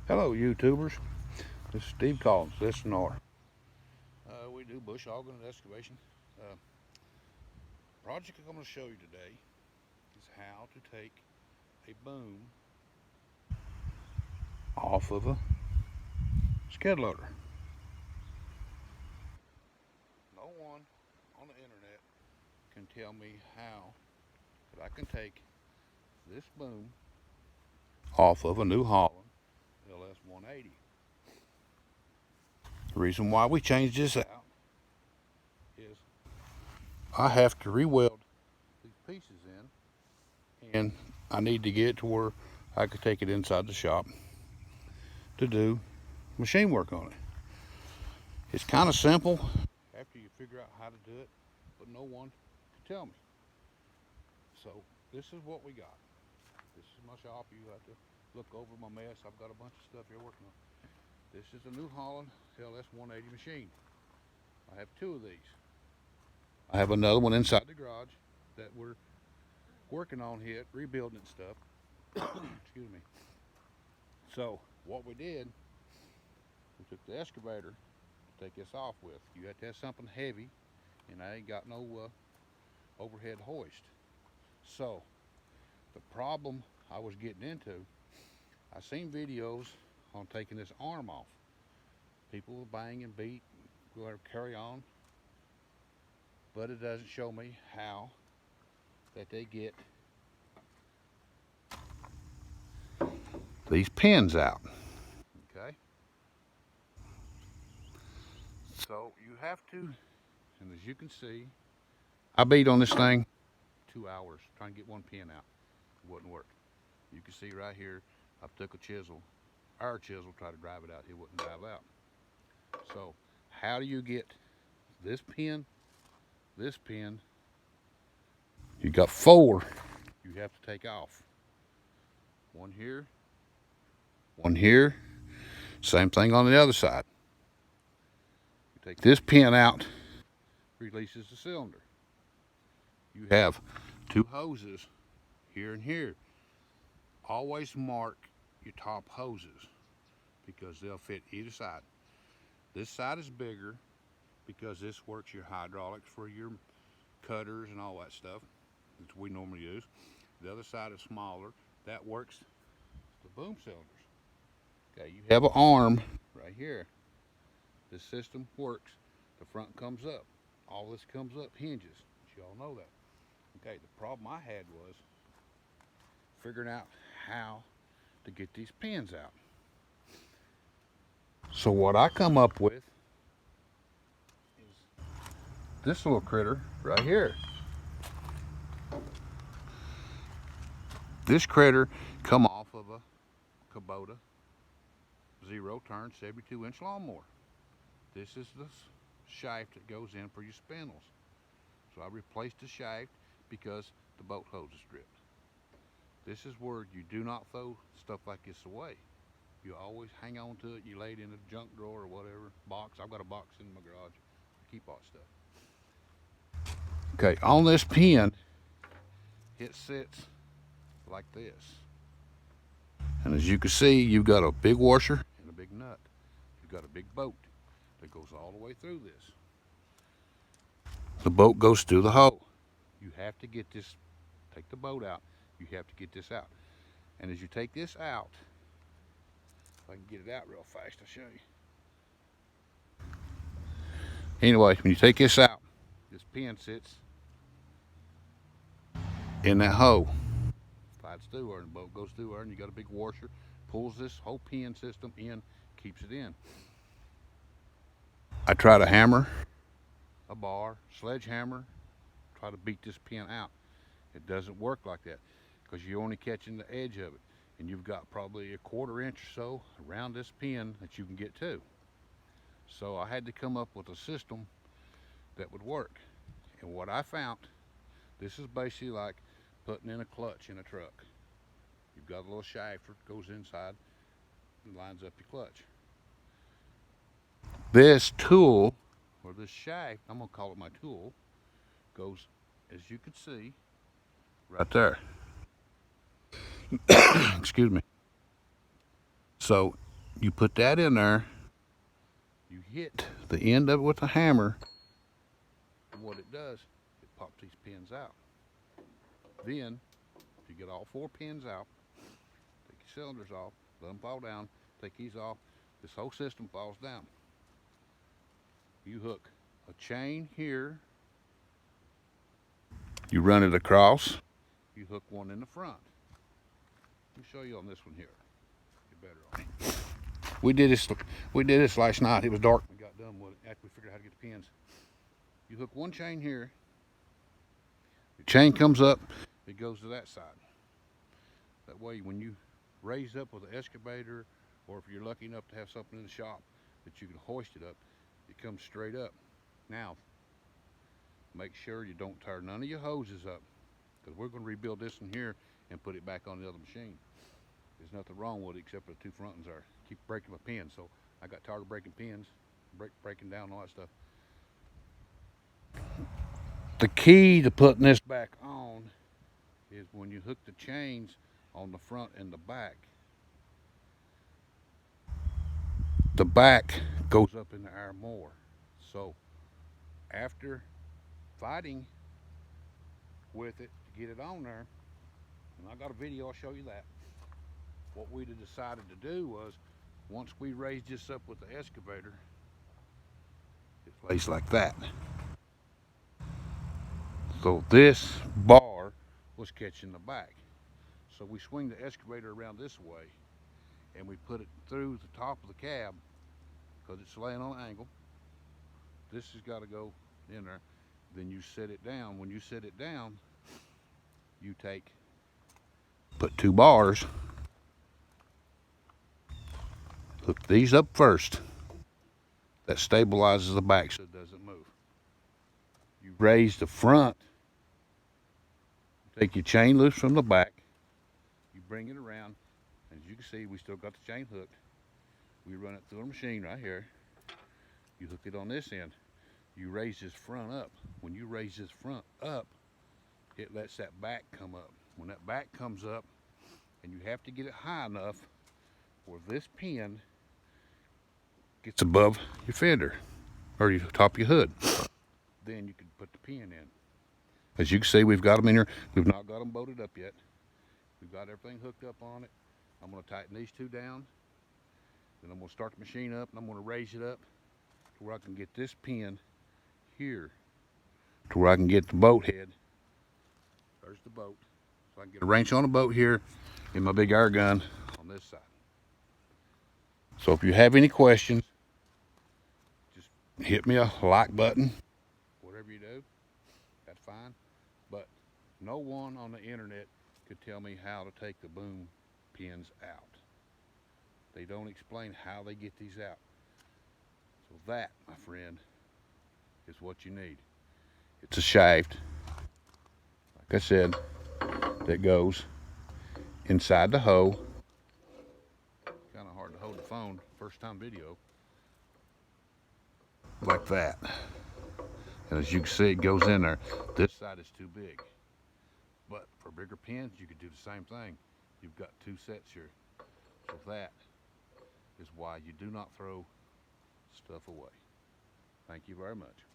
Hello, YouTubers. This is Steve Collins, LS180. We do bush hogging and excavation. Uh, project I'm going to show you today is how to take a boom off of a skid loader. No one on the internet can tell me how that I can take this boom off of a New Holland LS180. The reason why we changed this out is I have to re-weld these pieces in, and I need to get it to where I could take it inside the shop to do machine work on it. It's kind of simple after you figure out how to do it, but no one can tell me. So this is what we got. This is my shop. You have to look over my mess. I've got a bunch of stuff here working on. This is a New Holland LS180 machine. I have two of these. I have another one inside the garage that we're working on here, rebuilding and stuff. Excuse me. So what we did, we took the excavator to take this off with. You have to have something heavy, and I ain't got no overhead hoist. So the problem I was getting into, I seen videos on taking this arm off. People will bang and beat, whatever, carry on, but it doesn't show me how that they get these pins out. Okay, so you have to, and as you can see, I beat on this thing 2 hours trying to get one pin out. It wouldn't work. You can see right here, I took a chisel, our chisel, try to drive it out. It wouldn't drive out. So how do you get this pin, this pin? You got four you have to take off. One here, one here, same thing on the other side. You take this pin out, releases the cylinder. You have two hoses here and here. Always mark your top hoses because they'll fit either side. This side is bigger because this works your hydraulics for your cutters and all that stuff that we normally use. The other side is smaller. That works the boom cylinders. Okay, you have an arm right here. This system works. The front comes up. All this comes up, hinges. You all know that. Okay, the problem I had was figuring out how to get these pins out. So what I come up with is this little critter right here. This critter come off of a Kubota 0-turn 72-inch lawnmower. This is the shaft that goes in for your spindles. So I replaced the shaft because the bolt hose is stripped. This is where you do not throw stuff like this away. You always hang on to it. You lay it in a junk drawer or whatever, box. I've got a box in my garage to keep all that stuff. Okay, on this pin, it sits like this. And as you can see, you've got a big washer and a big nut. You've got a big bolt that goes all the way through this. The bolt goes through the hole. You have to get this, take the bolt out, you have to get this out. And as you take this out, if I can get it out real fast, I'll show you. Anyway, when you take this out, this pin sits in that hole. Slides through her and the bolt goes through her, and you got a big washer, pulls this whole pin system in, keeps it in. I try to hammer a bar, sledgehammer, try to beat this pin out. It doesn't work like that because you're only catching the edge of it, and you've got probably a 1/4 inch or so around this pin that you can get to. So I had to come up with a system that would work. And what I found, this is basically like putting in a clutch in a truck. You've got a little shaft that goes inside and lines up your clutch. This tool, or this shaft, I'm gonna call it my tool, goes, as you can see, right there. Excuse me. So You put that in there, you hit the end of it with a hammer, and what it does, it pops these pins out. Then, if you get all 4 pins out, take your cylinders off, let them fall down, take these off, this whole system falls down. You hook a chain here, you run it across, you hook one in the front. Let me show you on this one here. Get better on it. We did this last night. It was dark. We got done with it after we figured out how to get the pins. You hook one chain here. The chain comes up. It goes to that side. That way, when you raise up with an excavator, or if you're lucky enough to have something in the shop that you can hoist it up, it comes straight up. Now, make sure you don't tear none of your hoses up, because we're going to rebuild this one here and put it back on the other machine. There's nothing wrong with it except for the 2 front ones are. Keep breaking my pins, so I got tired of breaking pins, breaking down all that stuff. The key to putting this back on is when you hook the chains on the front and the back goes up in the air more. So after fighting with it to get it on there, and I got a video, I'll show you that. What we decided to do was, once we raised this up with the excavator, it lays like that. So this bar was catching the back. So we swing the excavator around this way, and we put it through the top of the cab, because it's laying on an angle. This has got to go in there. Then you set it down. When you set it down, you put 2 bars, hook these up first. That stabilizes the back so it doesn't move. You raise the front, take your chain loose from the back, you bring it around, and as you can see, we still got the chain hooked. We run it through a machine right here. You hook it on this end. You raise this front up. When you raise this front up, it lets that back come up. When that back comes up, and you have to get it high enough where this pin gets above your fender or your top of your hood, then you can put the pin in. As you can see, we've got them in here. We've not got them bolted up yet. We've got everything hooked up on it. I'm going to tighten these 2 down. Then I'm going to start the machine up, and I'm going to raise it up to where I can get this pin here, to where I can get the boat head. There's the boat. So I can get a wrench on the boat here and my big air gun on this side. So if you have any questions, just hit me a like button. Whatever you do, that's fine. But no one on the internet could tell me how to take the boom pins out. They don't explain how they get these out. So that, my friend, is what you need. It's a shaft, like I said, that goes inside the hoe. Kind of hard to hold the phone, first time video. Like that. And as you can see, it goes in there. This side is too big. But for bigger pins, you could do the same thing. You've got 2 sets here. So that is why you do not throw stuff away. Thank you very much.